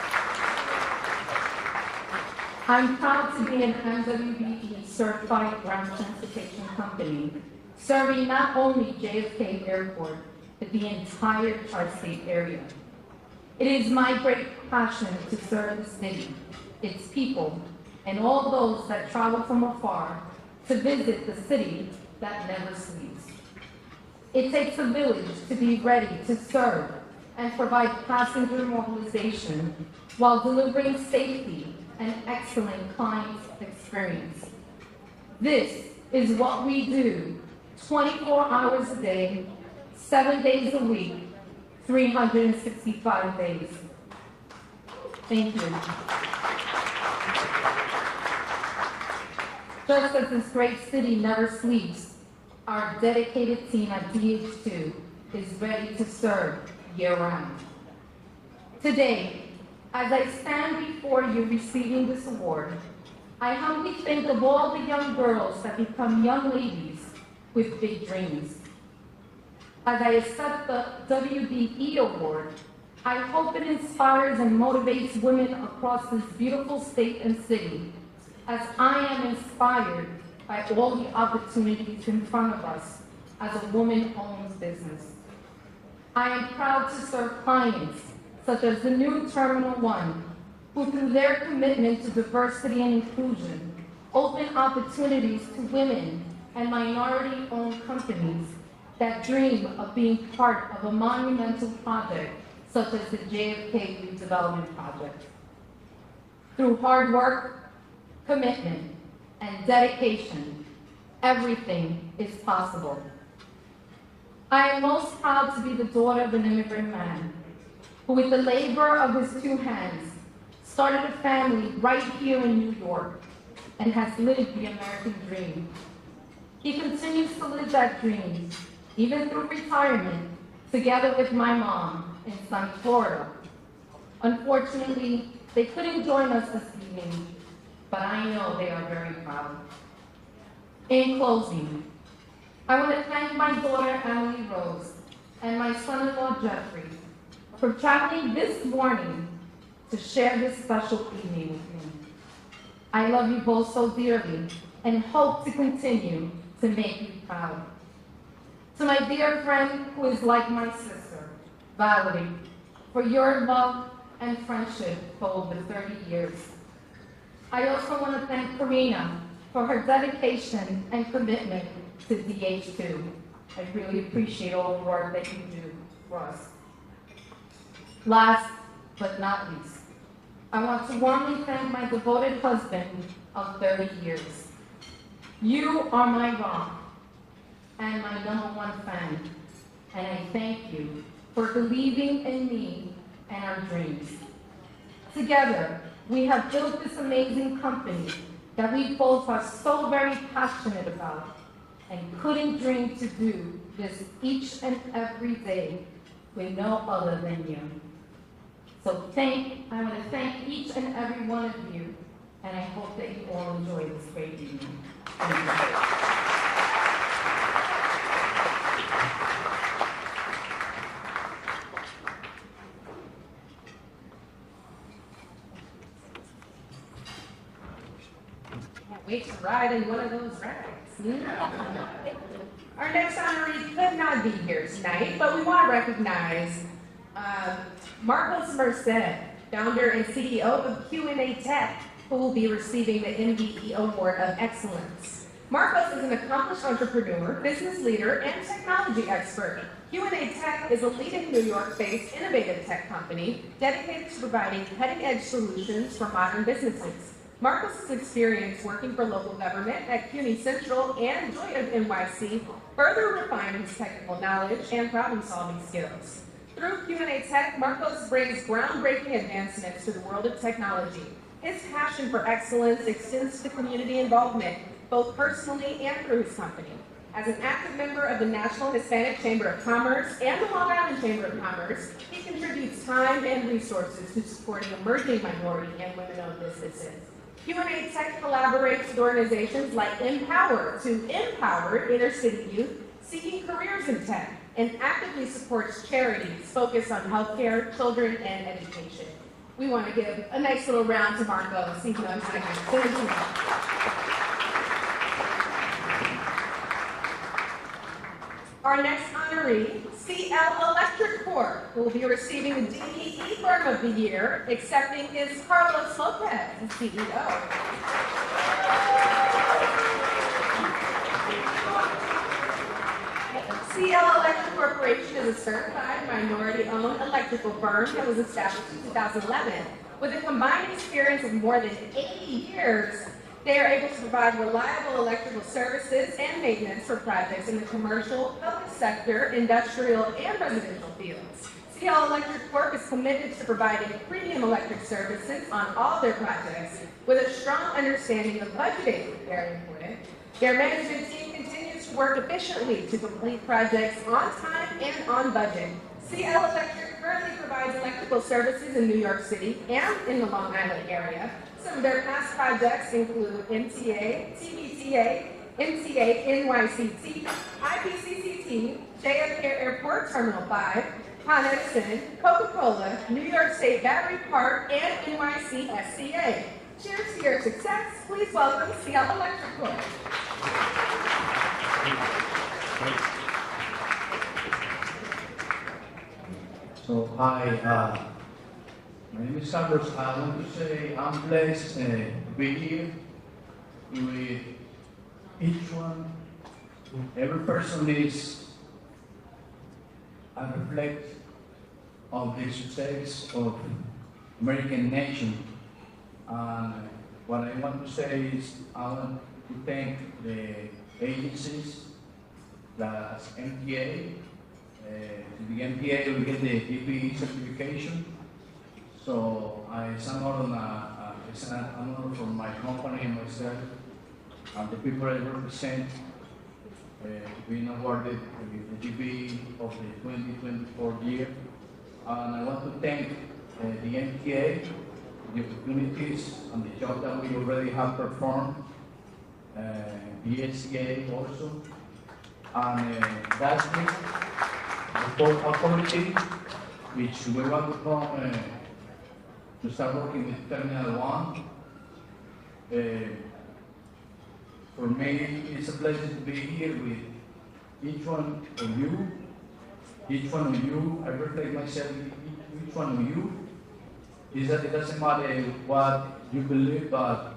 I'm proud to be an MWBE certified ground transportation company, serving not only JFK Airport, but the entire tri-state area. It is my great passion to serve the city, its people, and all those that travel from afar to visit the city that never sleeps. It takes a village to be ready to serve and provide passenger mobilization while delivering safety and excellent client experience. This is what we do 24 hours a day, 7 days a week, 365 days. Thank you. Just as this great city never sleeps, our dedicated team at DH2 is ready to serve year-round. Today, as I stand before you receiving this award, I humbly think of all the young girls that become young ladies with big dreams. As I accept the WBE award, I hope it inspires and motivates women across this beautiful state and city, as I am inspired by all the opportunities in front of us as a woman-owned business. I am proud to serve clients such as the new Terminal 1, who through their commitment to diversity and inclusion, open opportunities to women and minority-owned companies that dream of being part of a monumental project such as the JFK Redevelopment Project. Through hard work, commitment, and dedication, everything is possible. I am most proud to be the daughter of an immigrant man who, with the labor of his 2 hands, started a family right here in New York and has lived the American dream. He continues to live that dream, even through retirement, together with my mom in Sunny, Florida. Unfortunately, they couldn't join us this evening, but I know they are very proud. In closing, I want to thank my daughter, Emily Rose, and my son-in-law, Jeffrey, for traveling this morning to share this special evening with me. I love you both so dearly and hope to continue to make you proud. To my dear friend who is like my sister, Valerie, for your love and friendship for over 30 years. I also want to thank Karina for her dedication and commitment to DH2. I really appreciate all the work that you do for us. Last but not least, I want to warmly thank my devoted husband of 30 years. You are my rock and my #1 fan, and I thank you for believing in me and our dreams. Together, we have built this amazing company that we both are so very passionate about and couldn't dream to do this each and every day with no other than you. So I want to thank each and every one of you, and I hope that you all enjoy this great evening. Thank you. Wait to ride in one of those rides. Our next honoree could not be here tonight, but we want to recognize Marcos Merced, founder and CEO of Q&A Tech, who will be receiving the MBE Award of Excellence. Marcos is an accomplished entrepreneur, business leader, and technology expert. Q&A Tech is a leading New York-based innovative tech company dedicated to providing cutting-edge solutions for modern businesses. Marcos' experience working for local government at CUNY Central and Joy of NYC further refined his technical knowledge and problem-solving skills. Through Q&A Tech, Marcos brings groundbreaking advancements to the world of technology. His passion for excellence extends to community involvement, both personally and through his company. As an active member of the National Hispanic Chamber of Commerce and the Long Island Chamber of Commerce, he contributes time and resources to supporting emerging minority and women-owned businesses. Q&A Tech collaborates with organizations like Empower to empower inner-city youth seeking careers in tech, and actively supports charities focused on healthcare, children, and education. We want to give a nice little round to Marcos. He's known to Our next honoree, CL Electric Corp, will be receiving the DEE Firm of the Year. Accepting is Carlos Lopez, the CEO. CL Electric Corporation is a certified minority-owned electrical firm that was established in 2011. With a combined experience of more than 80 years, they are able to provide reliable electrical services and maintenance for projects in the commercial, public sector, industrial, and residential fields. CL Electric Corp is committed to providing premium electric services on all their projects with a strong understanding of budgeting, very important. Their management team continues to work efficiently to complete projects on time and on budget. CL Electric currently provides electrical services in New York City and in the Long Island area. Some of their past projects include MTA, TBTA, MTA, NYCT, IPCCT, JFK Airport Terminal 5, Con Edison, Coca-Cola, New York State Battery Park, and NYC SCA. Cheers to your success. Please welcome CL Electric Corp. So, hi, my name is Carlos. I want to say I'm blessed to be here with each one. Every person is a reflect of the success of American nation. And what I want to say is I want to thank the agencies, like MTA. To the MTA, we get the EPE certification. So it's an honor for my company and myself and the people I represent being awarded the GPE of the 2024 year. And I want to thank the MTA, the opportunities and the job that we already have performed, the SCA also. and last week, the Port Authority, which we want to come to start working with Terminal 1. For me, it's a pleasure to be here with each one of you. Each one of you, I reflect myself in each one of you. Is that it doesn't matter what you believe, but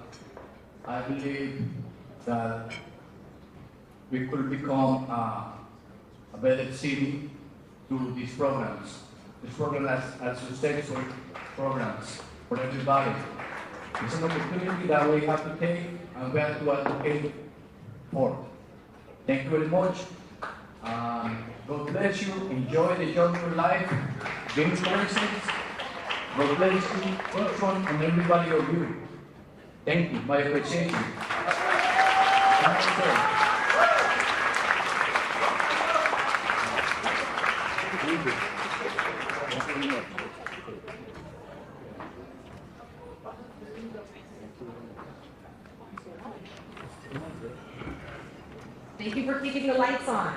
I believe that we could become a better city through these programs. These programs are successful programs for everybody. It's an opportunity that we have to take and we have to advocate for. Thank you very much. God bless you. Enjoy the journey of life. Gain courses. God bless you, each one and everybody of you. Thank you. My appreciation. Thank you for keeping the lights on.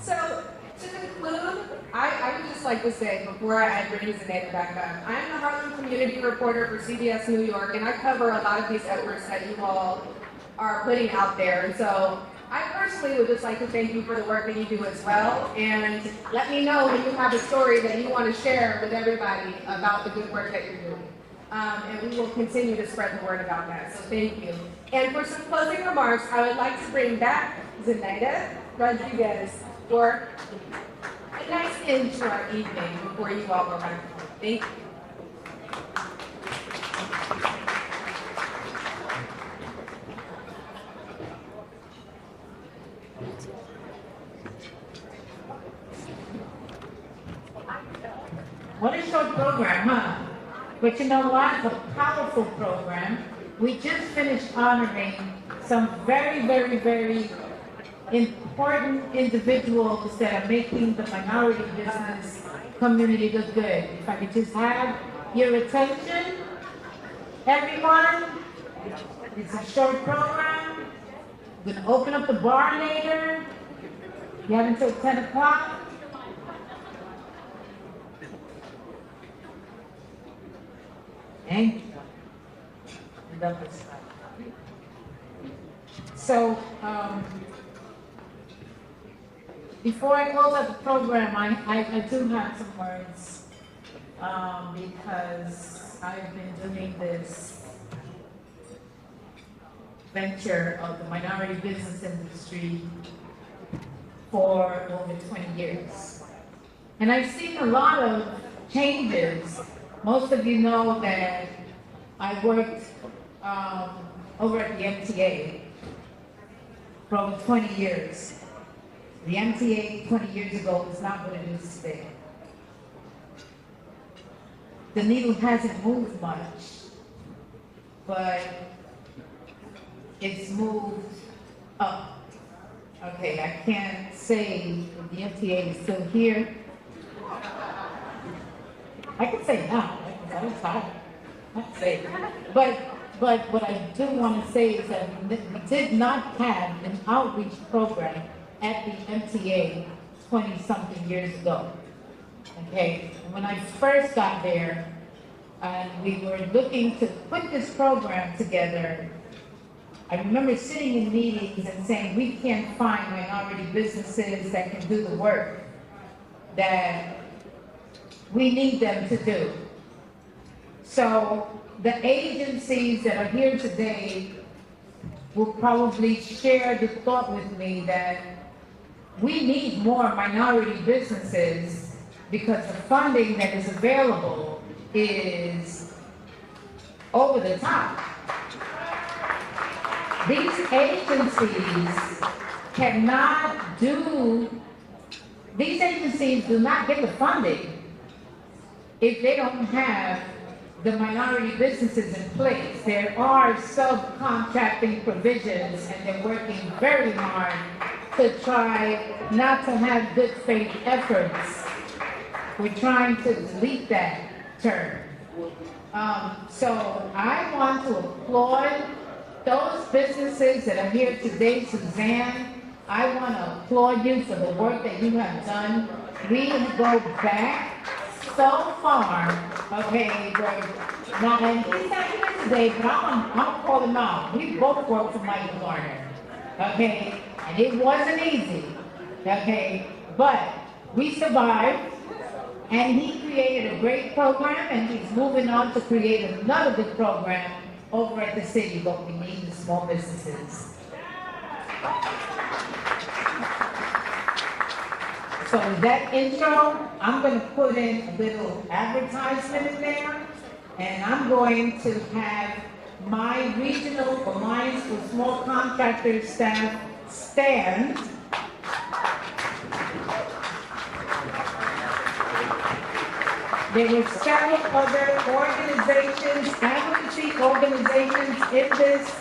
So, to conclude, I would just like to say, before I bring Zenaida back up, I'm the Harlem community reporter for CBS New York, and I cover a lot of these efforts that you all are putting out there. And so, I personally would just like to thank you for the work that you do as well, and let me know when you have a story that you want to share with everybody about the good work that you're doing. And we will continue to spread the word about that, so thank you. And for some closing remarks, I would like to bring back Zenaida Rodriguez for a nice end to our evening before you all go back home. Thank you. What a short program, huh? But you know what? It's a powerful program. We just finished honoring some very, very, very important individuals that are making the minority business community look good. If I could just have your attention, everyone. It's a short program. We're gonna open up the bar later. You have until 10 o'clock. Thank you. I love this. So, before I close out the program, I do have some words, because I've been doing this venture of the minority business industry for over 20 years. And I've seen a lot of changes. Most of you know that I worked over at the MTA for over 20 years. The MTA 20 years ago was not what it is today. The needle hasn't moved much, but it's moved up. Okay, I can't say if the MTA is still here. I can say now, because I'm tired. I can say it. But what I do want to say is that we did not have an outreach program at the MTA 20-something years ago. Okay, and when I first got there, and we were looking to put this program together, I remember sitting in meetings and saying, we can't find minority businesses that can do the work that we need them to do. So the agencies that are here today will probably share the thought with me that we need more minority businesses because the funding that is available is over the top. These agencies do not get the funding if they don't have the minority businesses in place. There are subcontracting provisions, and they're working very hard to try not to have good faith efforts. We're trying to delete that term. So I want to applaud those businesses that are here today, Suzanne, I want to applaud you for the work that you have done. We go back so far, okay, now, and he's not here today, but I'm gonna call him out. We both worked for Michael Garner, okay, and it wasn't easy, okay, but we survived, and he created a great program, and he's moving on to create another good program over at the city, but we need the small businesses. So with that intro, I'm going to put in a little advertisement in there, and I'm going to have my Regional Alliance for Small Contractors staff stand. There were several other organizations, advocacy organizations in this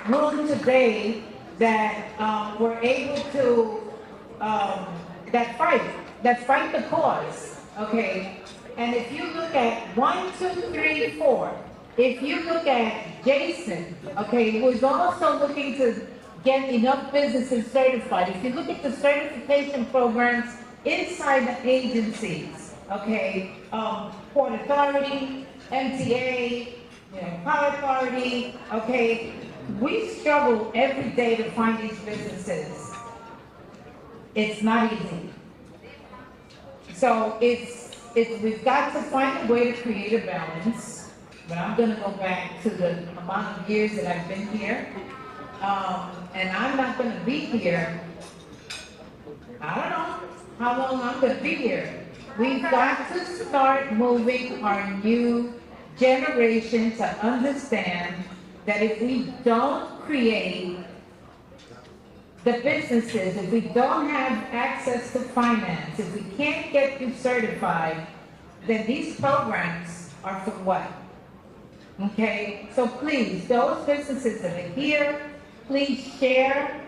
room today that were able to that fight the cause, okay? And if you look at 1, 2, 3, 4, if you look at Jason, okay, who is also looking to get enough businesses certified, if you look at the certification programs inside the agencies, okay, Port Authority, MTA, Power Authority, okay, we struggle every day to find these businesses. It's not easy. So we've got to find a way to create a balance. But I'm going to go back to the amount of years that I've been here. And I'm not going to be here. I don't know how long I'm going to be here. We've got to start moving our new generation to understand that if we don't create the businesses, if we don't have access to finance, if we can't get you certified, then these programs are for what? Okay, so please, those businesses that are here, please share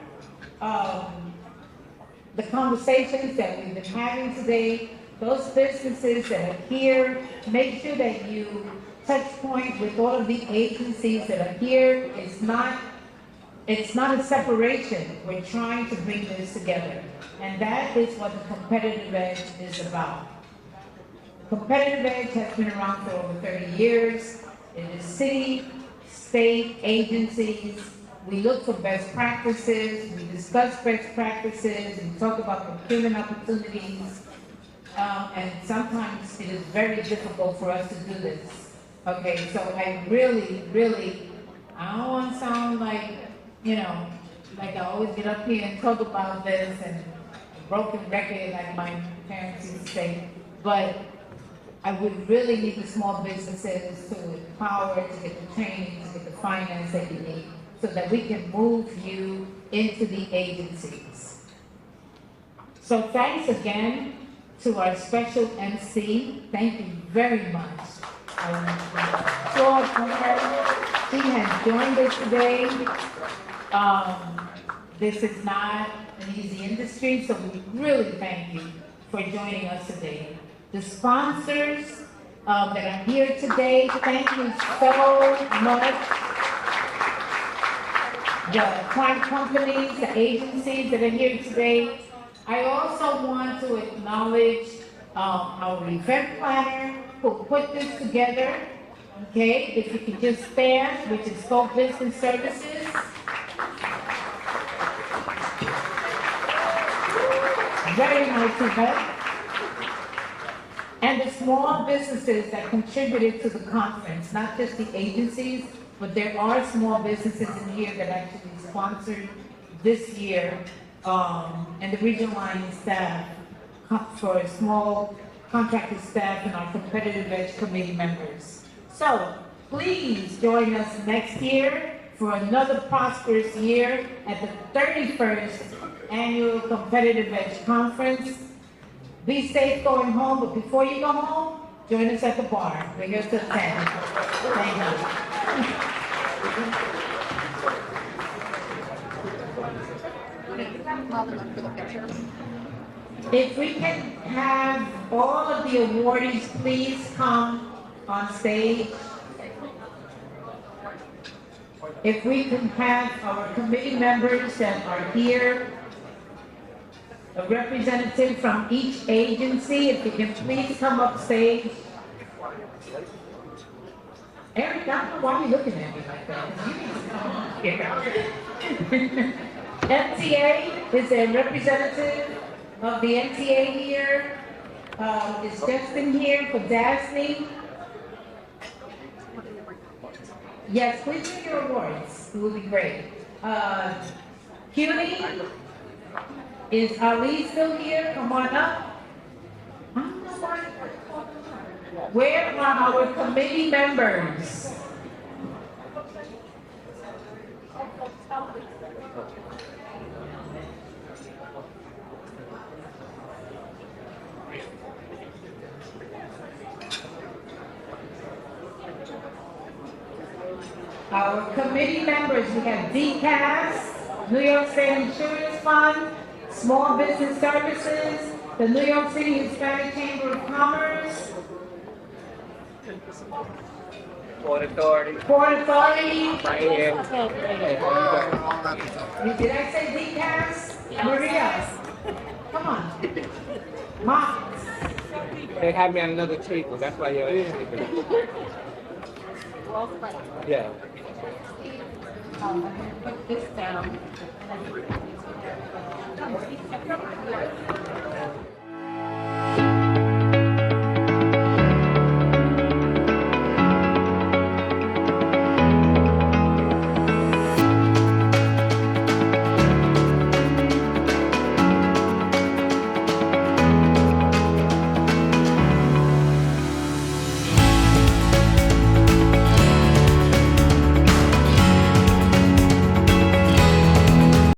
the conversations that we've been having today. Those businesses that are here, make sure that you touch point with all of the agencies that are here. It's not a separation. We're trying to bring this together. And that is what the competitive edge is about. Competitive edge has been around for over 30 years. It is city, state, agencies. We look for best practices. We discuss best practices. We talk about procurement opportunities. And sometimes it is very difficult for us to do this. Okay, so I really, I don't want to sound like, like I always get up here and talk about this and a broken record, like my parents used to say, but I would really need the small businesses to empower, to get the training, to get the finance that you need, so that we can move you into the agencies. So thanks again to our special MC. Thank you very much. Claude, she has joined us today. This is not an easy industry, so we really thank you for joining us today. The sponsors that are here today, thank you so much. The client companies, the agencies that are here today. I also want to acknowledge our event planner who put this together. Okay, if you could just stand, which is Scope Business Services. Very nice event. And the small businesses that contributed to the conference, not just the agencies, but there are small businesses in here that actually sponsored this year, and the regional line staff for small contractor staff and our competitive edge committee members. So please join us next year for another prosperous year at the 31st Annual Competitive Edge Conference. Be safe going home, but before you go home, join us at the bar. We're here till 10. Thank you. If we can have all of the awardees please come on stage. If we can have our committee members that are here a representative from each agency. If you can please come up stage. Eric, I don't know why you're looking at me like that. You need to come up here. MTA, is there a representative of the MTA here? Is Justin here for Daphne? Yes, please bring your awards. It would be great. CUNY, is Ali still here? Come on up. Where are our committee members? Our committee members, we have DCAS, New York State Insurance Fund, Small Business Services, the New York City Hispanic Chamber of Commerce, Port Authority. Port Authority. Right here. Did I say DCAS? Maria, come on. Mom. They have me on another table, that's why you're here. Yeah. Put this down.